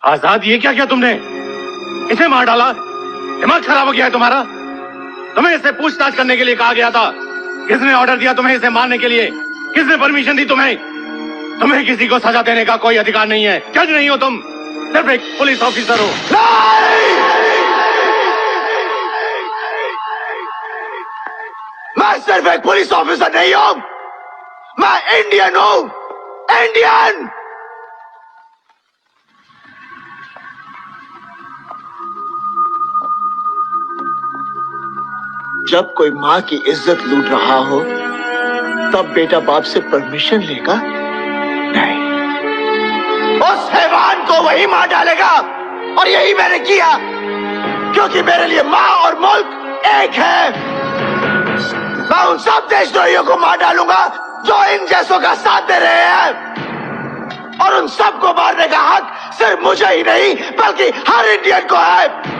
आजाद, ये क्या किया तुमने? इसे मार डाला? दिमाग खराब हो गया है तुम्हारा? तुम्हें इसे पूछताछ करने के लिए कहा गया था। किसने ऑर्डर दिया तुम्हें इसे मारने के लिए? किसने परमिशन दी तुम्हें? तुम्हें किसी को सजा देने का कोई अधिकार नहीं है। जज नहीं हो तुम, सिर्फ एक पुलिस ऑफिसर हो। मैं सिर्फ एक पुलिस ऑफिसर नहीं हूं, मैं इंडियन हूं, इंडियन। जब कोई मां की इज्जत लूट रहा हो तब बेटा बाप से परमिशन लेगा? नहीं, उस हैवान को वही मार डालेगा। और यही मैंने किया, क्योंकि मेरे लिए मां और मुल्क एक है। मैं उन सब देशद्रोहियों को मार डालूंगा जो इन जैसों का साथ दे रहे हैं, और उन सबको मारने का हक सिर्फ मुझे ही नहीं बल्कि हर इंडियन को है।